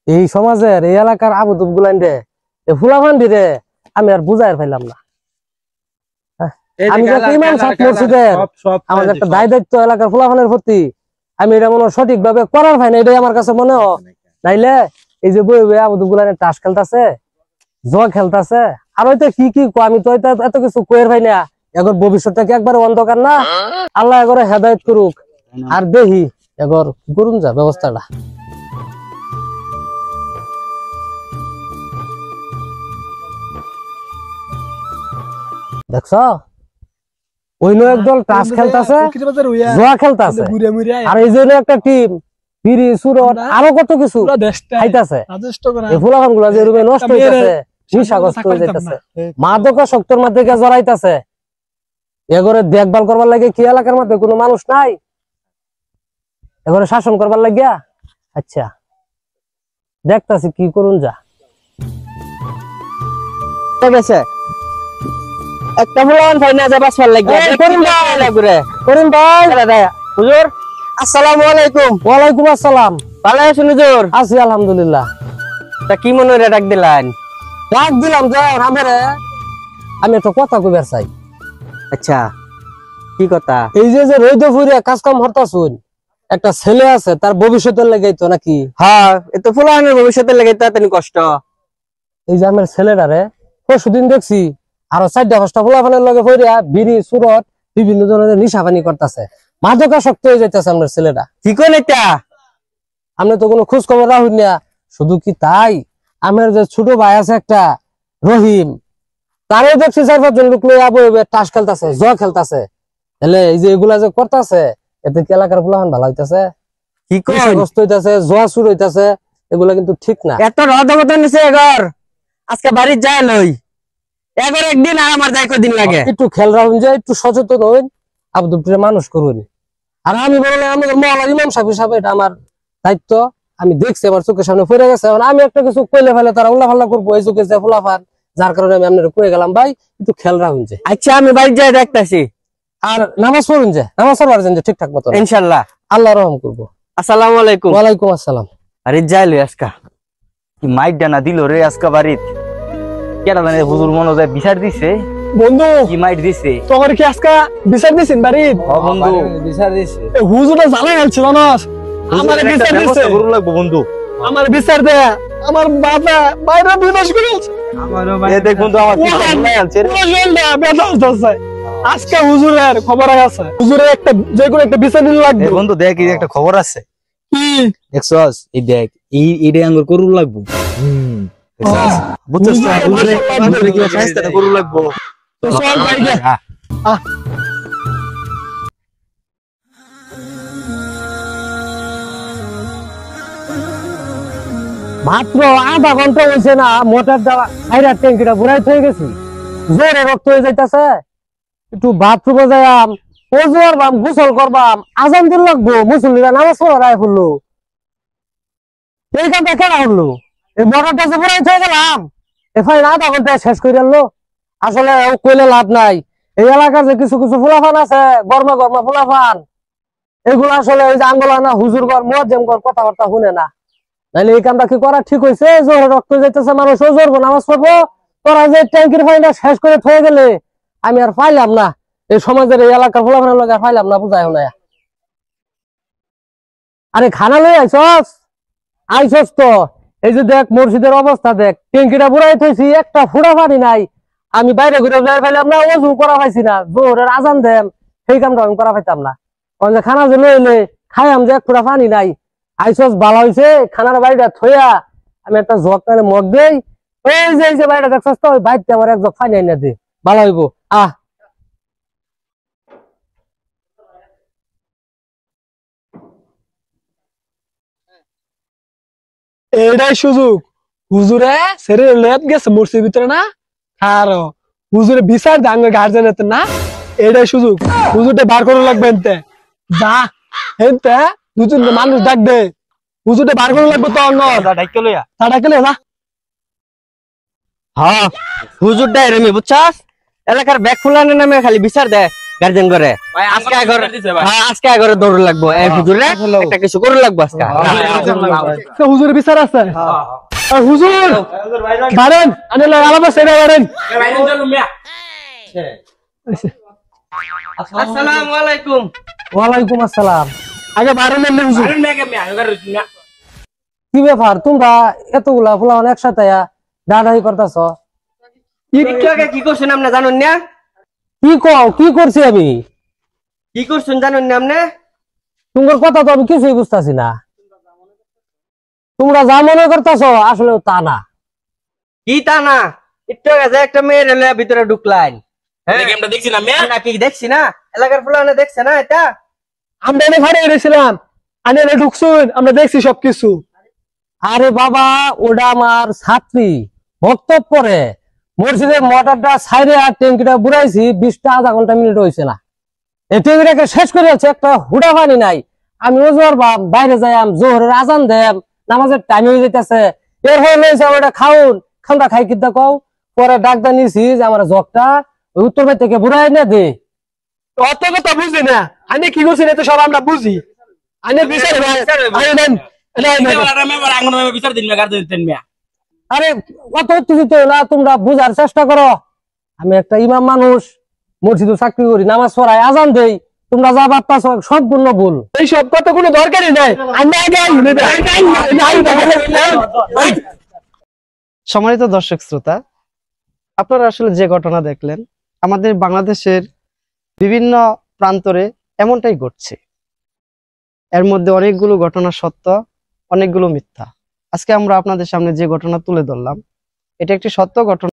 এই সমাজের এই এলাকার আবুদুব গুলান রে ফুলাফান্ডি রে আমি আর বুঝাই পাইলাম না। আমি ইমাম সাহেব মসজিদের আমাদের একটা দায় দায়িত্ব এলাকার ফুলাফানের প্রতি, আমি এটা মনে সঠিক ভাবে করার ভাই না, এটাই আমার কাছে মনে হয়। নাইলে এই যে বই বই আবুদুব গুলানে তাস খেলতেছে, জুয়া খেলতেছে, আর হয়তো কি কি আমি তো এত কিছু কয়ের ভাই না। এগর ভবিষ্যৎটা কি একবার অন্ধকার না? আল্লাহ এগরে হেদায়েত করুক। আর দেখি এগর করুন যা ব্যবস্থাটা। দেখছ ওই একদল টাস খেলতেছে, জুয়া খেলতেছে, আর এই জন্য একটা টিম বিড়ি সুরট আরো কত কিছু খাইতেছে। এই ফুলাফান গুলা যে রুমে নষ্ট হইতেছে, নিশাগ্রস্ত হয়ে যাইতেছে, মাদকাসক্তের মধ্যে জড়াইতেছে। এগরে দেখভাল করবার লাগে কি এলাকার মধ্যে কোনো মানুষ নাই? এগরে শাসন করবার লাগিয়া আচ্ছা দেখতাছি কি করুন যা। একটা ফুলাফান ফাইনা যা বাসবার লাগিয়া করিম ভাই, করিম ভাই, হুজুর আসসালামু আলাইকুম। ওয়ালাইকুম আসসালাম। ভালো আছেন হুজুর? আছি আলহামদুলিল্লাহ। তা কি মনে রে ডাক দিলেন? ডাক দিলাম যে আমারে আমি একটা কথা কইবার চাই। আচ্ছা কি কথা? এই যে যে রইদ ফুরিয়া কাজ কাম হরতাছুন, একটা ছেলে আছে তার ভবিষ্যতের লেগে তো নাকি? হ্যাঁ এত ফুলাফানের ভবিষ্যতের লাগে তাড়াতাড়ি কষ্ট। এই যে আমার ছেলেটারে পরশুদিন দেখছি আরো 4-5টা ফুলাফানের লগে ফইরা বিড়ি সুরট বিভিন্ন ধরনের নিশাপানি করতেছে, মাদকাসক্ত হয়ে যাইতেছে আমার ছেলেটা। কি কোন এটা? আপনি তো কোনো খোঁজ খবর রাখুন না। শুধু কি তাই, আমার যে ছোট ভাই আছে একটা রহিম, তারও দেখছি 4-5 জন লোক লইয়া বইবে তাস খেলতেছে, জুয়া খেলতেছে। তাহলে এই যে এগুলা যে করতেছে, এতে কি এলাকার ফুলাফান ভালো হইতেছে? কি কোন নেশাগ্রস্ত হইতেছে, জুয়া চুর হইতেছে, এগুলা কিন্তু ঠিক না। এত রদবদন নিছে এগর আজকে বাড়ি যায় লই এগর একদিন আর আমার যাই কদিন লাগে। একটু খেয়াল রাখুন, যে একটু সচেতন হইন, আবদুলপুরে মানুষ করুন। আর আমি বললাম আমাদের মহল্লার ইমাম সাহেব হিসাবে এটা আমার দায়িত্ব। আমি দেখছি আমার চোখের সামনে পড়ে গেছে, আমি একটা কিছু কইলে ফেলে তারা উল্লা ফাল্লা করবো, এই চোখে যে ফুলাফান, যার কারণে আমি আপনার কয়ে গেলাম ভাই একটু খেয়াল রাখুন। যে আচ্ছা আমি বাড়ি যাই দেখতেছি। আর নামাজ পড়ুন, যে নামাজ পড়বার যে ঠিকঠাক মতো ইনশাল্লাহ। আল্লাহ রহম করবো। আসসালামু আলাইকুম। ওয়ালাইকুম আসসালাম। আরে যাই লই আজকা কি মাইট ডানা দিল রে আজকা বাড়িত। কেন জানে হুজুর মনে যায় বিচার দিছে। বন্ধু কি মাইট দিছে তোর কি আজকে বিচার দিছেন বাড়িত? ও বন্ধু বিচার দিছে। হুজুরটা জানাই আছে জানাস, আমার বিচার দিছে। গরু লাগবো বন্ধু, আমার বিচার দে। আমার বাবা বাইরে বিনাশ করে আছে। এ দেখ বন্ধু আমার কি নাই আছে রে। জলটা বেদাস দছে আজকে হুজুরের খবর আছে। হুজুরের একটা যে কোনো একটা বিচার দিন লাগবে। এ বন্ধু দেখ এই একটা খবর আছে। কি দেখছস? এই দেখ এই আঙ্গুর গরু লাগবো। দেখছস? বুঝছস তো হুজুরে কি শাস্তি গরু লাগবো। তো চল ভাই গে। মাত্র আধা ঘন্টা হয়েছে না, মোটর দেওয়া খাইরার ট্যাঙ্কিটা ঘুরাই হয়ে গেছি, জোরে রক্ত হয়ে যাইতেছে। একটু বাথরুমে যাইয়াম, ওযু করবাম, গোসল করবাম, আজান দিন লাগবো, মুসল্লিরা নামাজ পড়ায় ফুললো। এই কামটা কেন হলো? এই মোটরটা যে ঘুরাই হয়ে গেলাম, এফাই আধা ঘন্টায় শেষ করে আনলো। আসলে কইলে লাভ নাই। এই এলাকার যে কিছু কিছু ফুলাফান আছে, গরমা গরমা ফুলাফান, এগুলো আসলে ওই যে আঙ্গলানা হুজুর ঘর মুয়াজ্জিম ঘর কথাবার্তা শুনে না। নাহলে এই কামটা কি করা ঠিক হয়েছে? জোরে রক্ত যাইতেছে, মানুষ জোরবো, নামাজ পড়বো, তোরা যে ট্যাঙ্কির পানিটা শেষ করে থয়ে গেলে আমি আর পাইলাম না। এই সমাজের এই এলাকার ফুলাফানের লগে পাইলাম না, বুঝাই না। আরে খানা লই আইছস? আইছস তো এই যে দেখ মসজিদের অবস্থা দেখ, ট্যাঙ্কিটা বুড়াই থইছি, একটা ফুড়া পানি নাই। আমি বাইরে ঘুরে যাই পাইলাম না, ওযু করা পাইছি না, জোরের আজান দেন, সেই কামটা আমি করা পাইতাম না। যে খানা যে লইলে খাইয়াম যে এক ফুড়া পানি নাই। আইসস ভালো হয়েছে, খানার বাড়িটা থইয়া আমি একটা জগ কানে মগ দেই, এই যে বাড়িটা দেখছস তো, ওই বাইরটা আমার এক জগ পানি আইনা দে, ভালো হইব। এইটাই সুযোগ। হুজুরে সেরে লেট গেছে মসজিদের ভিতরে না, আর হুজুরে বিচার দাঙ্গ গার্জেন এতে না। এইটাই সুযোগ, হুজুরটা বার করে লাগবে এনতে। যা এনতে দুজন মানুষ ডাক দে, হুজুরটা বার করে লাগবে তো। অন্য ডাইকে লইয়া তা ডাকে না। হ্যাঁ হুজুর ডাই রে বুঝছস? এলাকার ব্যাগ ফুলানের নামে খালি বিচার দেয়। গার্জেন করে আজকে ঘরে আজকে ঘরে দৌড় লাগবো এই হুজুরে একটা কিছু করে লাগবো আজকে তো হুজুর বিচার আছে আর হুজুর বারেন আনে লা আলাদা সেরা বারেন আসসালামু আলাইকুম ওয়ালাইকুম আসসালাম। আগে বারেন এনে হুজুর কি ব্যাপার তোমরা এতগুলা ফুলাওয়ান একসাথে দাঁড়াই করতেছ? একটু আগে কি করছেন আপনি জানেন না কি কও কি করছি আমি? কি করছেন জানেন না আপনি তোমার কথা তো আমি কিছুই বুঝতেছি না। তোমরা যা মনে করতেছ আসলে তা না। কি তা না একটু আগে যে একটা মেয়ের ভিতরে ঢুকলাইন আমরা দেখছি না মেয়া না কি দেখছি না এলাকার ফুলানে দেখছে না এটা আমরা এনে ঘরে এনেছিলাম আনে এনে ঢুকছুন আমরা দেখছি সবকিছু আরে বাবা ওটা আমার ছাত্রী বক্তব্য পরে মসজিদের মোটরটা সাইডে আর ট্যাঙ্কিটা বুড়াইছি 20টা আধা ঘন্টা মিনিট হয়েছে না। এই ট্যাঙ্কিটাকে শেষ করে আছে একটা হুডা পানি নাই। আমি ওজোর বাইরে যাই জোহরের আজান দেম নামাজের টাইম হয়ে যেতেছে এর হয়ে লইছে ওটা খাউন খান্ডা খাই কিনা কও পরে ডাক্তার নিছি যে আমার জগটা ওই উত্তর ভাই থেকে বুড়াই না দে। অত কথা বুঝি না আনে কি করছি এটা সব আমরা বুঝি আনে বিচার আনে নেন বিচার দিন মেয়া গার্জেন দিন মেয়া আরে অত উত্তেজিত হইও না, তোমরা বুঝার চেষ্টা করো। আমি একটা ইমাম মানুষ, মসজিদে চাকরি করি, নামাজ পড়াই, আজান দেই। তোমরা যা ভাবতাছ সম্পূর্ণ ভুল। এই সব কথা কোনো দরকারই নাই আমি আগে সম্মানিত দর্শক শ্রোতা, আপনারা আসলে যে ঘটনা দেখলেন আমাদের বাংলাদেশের বিভিন্ন প্রান্তরে এমনটাই ঘটছে। এর মধ্যে অনেকগুলো ঘটনা সত্য, অনেকগুলো মিথ্যা। আজকে আমরা আপনাদের সামনে যে ঘটনা তুলে ধরলাম এটা একটি সত্য ঘটনা।